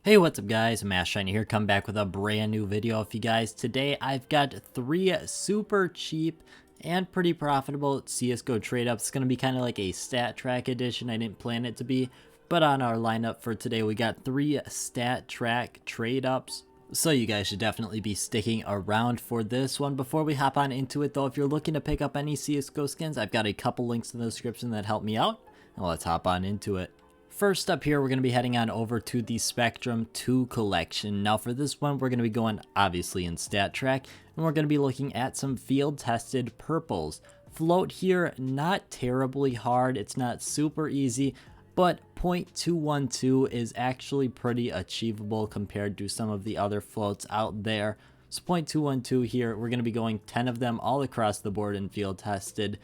Hey, what's up guys, Shiny here, come back with a brand new video for you guys. Today I've got 3 super cheap and pretty profitable CSGO trade-ups. It's going to be kind of like a stat track edition. I didn't plan it to be, but on our lineup for today we got 3 stat track trade-ups. So you guys should definitely be sticking around for this one. Before we hop on into it though, if you're looking to pick up any CSGO skins, I've got a couple links in the description that help me out. Now let's hop on into it. First up here, we're going to be heading on over to the Spectrum 2 collection. Now for this one, we're going to be going obviously in Stat Track, and we're going to be looking at some field-tested purples. Float here, not terribly hard, it's not super easy, but 0.212 is actually pretty achievable compared to some of the other floats out there. So 0.212 here, we're going to be going 10 of them all across the board in field-tested.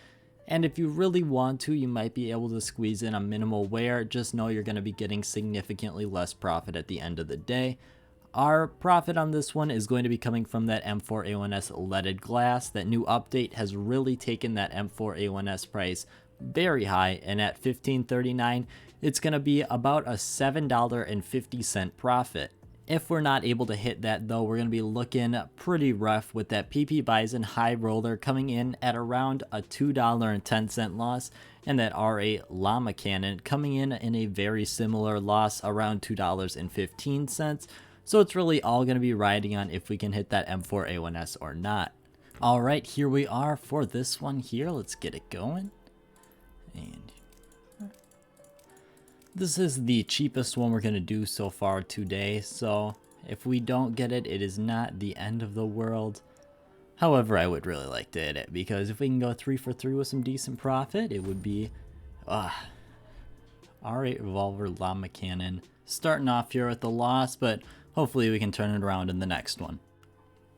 And if you really want to, you might be able to squeeze in a minimal wear. Just know you're going to be getting significantly less profit at the end of the day. Our profit on this one is going to be coming from that M4A1S leaded glass. That new update has really taken that M4A1S price very high, and at $15.39 it's going to be about a $7.50 profit. If we're not able to hit that though, we're going to be looking pretty rough with that PP Bison High Roller coming in at around a $2.10 loss, and that RA Llama Cannon coming in a very similar loss, around $2.15. So it's really all going to be riding on if we can hit that M4A1S or not. Alright, here we are for this one here. Let's get it going. And this is the cheapest one we're going to do so far today, so if we don't get it, it is not the end of the world. However, I would really like to hit it, because if we can go 3 for 3 with some decent profit, it would be R8 Revolver Llama Cannon. Starting off here with the loss, but hopefully we can turn it around in the next one.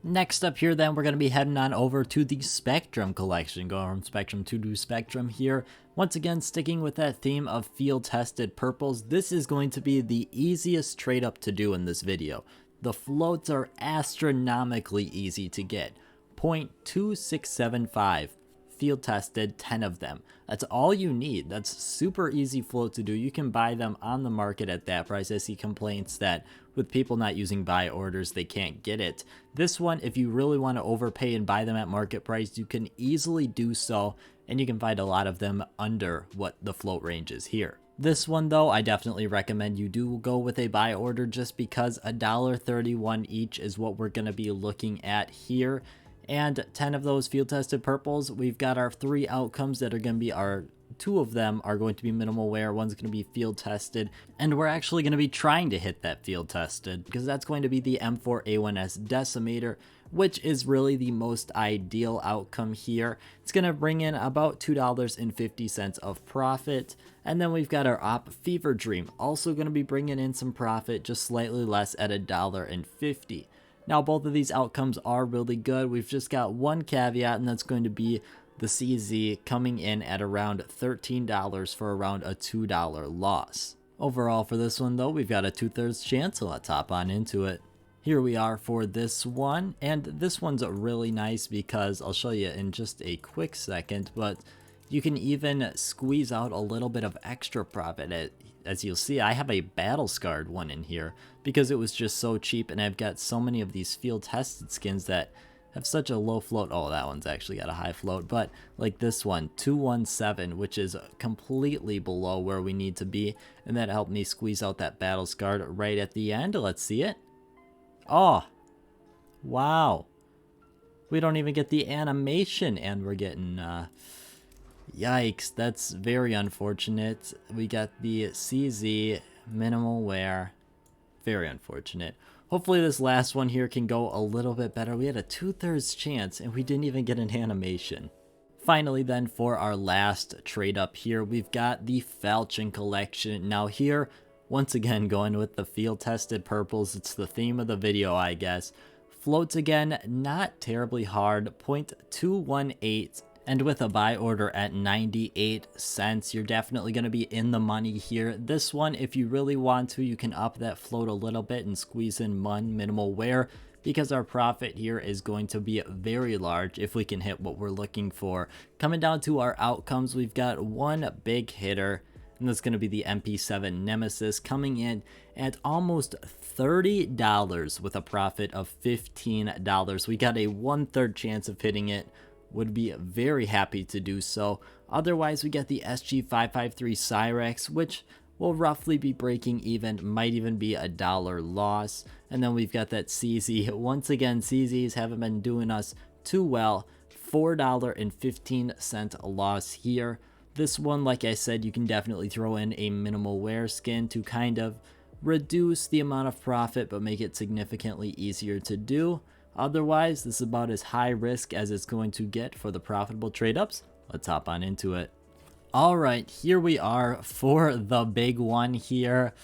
Next up here then, we're going to be heading on over to the Spectrum collection, going from Spectrum 2 to Spectrum here. Once again, sticking with that theme of field-tested purples, this is going to be the easiest trade-up to do in this video. The floats are astronomically easy to get. 0.2675. Field tested, 10 of them. That's all you need. That's super easy float to do. You can buy them on the market at that price. I see complaints that with people not using buy orders, they can't get it. This one, if you really want to overpay and buy them at market price, you can easily do so, and you can find a lot of them under what the float range is here. This one though, I definitely recommend you do go with a buy order, just because $1.31 each is what we're going to be looking at here. And 10 of those field tested purples, we've got our 3 outcomes that are going to be our 2 of them are going to be minimal wear, one's going to be field tested, and we're actually going to be trying to hit that field tested, because that's going to be the M4A1S Decimator, which is really the most ideal outcome here. It's going to bring in about $2.50 of profit. And then we've got our Op Fever Dream, also going to be bringing in some profit, just slightly less at $1.50. Now both of these outcomes are really good. We've just got one caveat, and that's going to be the CZ coming in at around $13 for around a $2 loss. Overall for this one though, we've got a 2/3 chance, so let's hop on into it. Here we are for this one, and this one's really nice because I'll show you in just a quick second, but you can even squeeze out a little bit of extra profit. As you'll see, I have a battle scarred one in here because it was just so cheap, and I've got so many of these field tested skins that have such a low float. Oh, that one's actually got a high float, but like this one, 217, which is completely below where we need to be, and that helped me squeeze out that battle scarred right at the end. Let's see it. Oh, wow. We don't even get the animation, and we're getting yikes, that's very unfortunate. We got the CZ minimal wear, very unfortunate. Hopefully this last one here can go a little bit better. We had a 2/3 chance and we didn't even get an animation. Finally then, for our last trade up here, we've got the Falchion collection. Now here, once again, going with the field tested purples, it's the theme of the video, I guess. Floats again, not terribly hard, 0.218. And with a buy order at 98 cents, you're definitely going to be in the money here. This one, if you really want to, you can up that float a little bit and squeeze in minimal wear, because our profit here is going to be very large if we can hit what we're looking for. Coming down to our outcomes, we've got one big hitter, and that's going to be the MP7 Nemesis, coming in at almost $30 with a profit of $15. We got a 1/3 chance of hitting it. Would be very happy to do so. Otherwise, we get the SG553 Cyrex, which will roughly be breaking even, might even be $1 loss. And then we've got that CZ. Once again, CZs haven't been doing us too well. $4.15 loss here. This one, like I said, you can definitely throw in a minimal wear skin to kind of reduce the amount of profit but make it significantly easier to do. Otherwise, this is about as high risk as it's going to get for the profitable trade ups. Let's hop on into it. Alright, here we are for the big one here.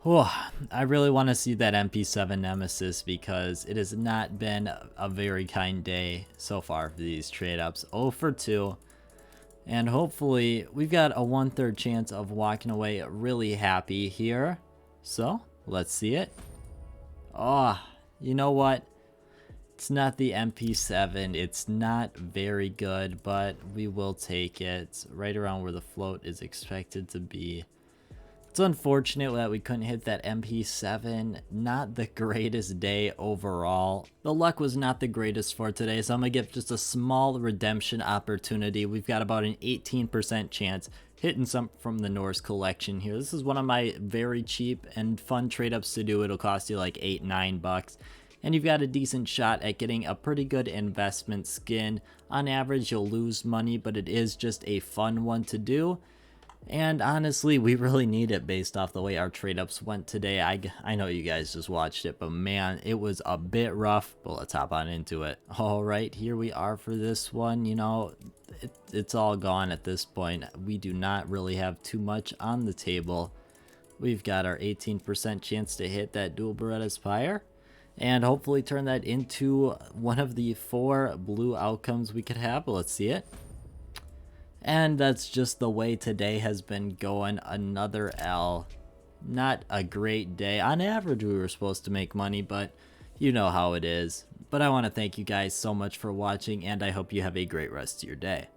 I really want to see that MP7 Nemesis because it has not been a very kind day so far for these trade ups. 0 for 2. And hopefully we've got a 1/3 chance of walking away really happy here. So let's see it. Oh, you know what? It's not the MP7. It's not very good, but we will take it right around where the float is expected to be. It's unfortunate that we couldn't hit that MP7. Not the greatest day overall. The luck was not the greatest for today, so I'm going to give just a small redemption opportunity. We've got about an 18% chance hitting some from the Norse collection here. This is one of my very cheap and fun trade ups to do. It'll cost you like $8-9. And you've got a decent shot at getting a pretty good investment skin. On average, you'll lose money, but it is just a fun one to do. And honestly, we really need it based off the way our trade-ups went today. I know you guys just watched it, but man, it was a bit rough. But let's hop on into it. All right, here we are for this one. You know, it's all gone at this point. We do not really have too much on the table. We've got our 18% chance to hit that dual Beretta Spire. And hopefully turn that into one of the 4 blue outcomes we could have. But let's see it. And that's just the way today has been going. Another L. Not a great day. On average, we were supposed to make money, but you know how it is. But I want to thank you guys so much for watching, and I hope you have a great rest of your day.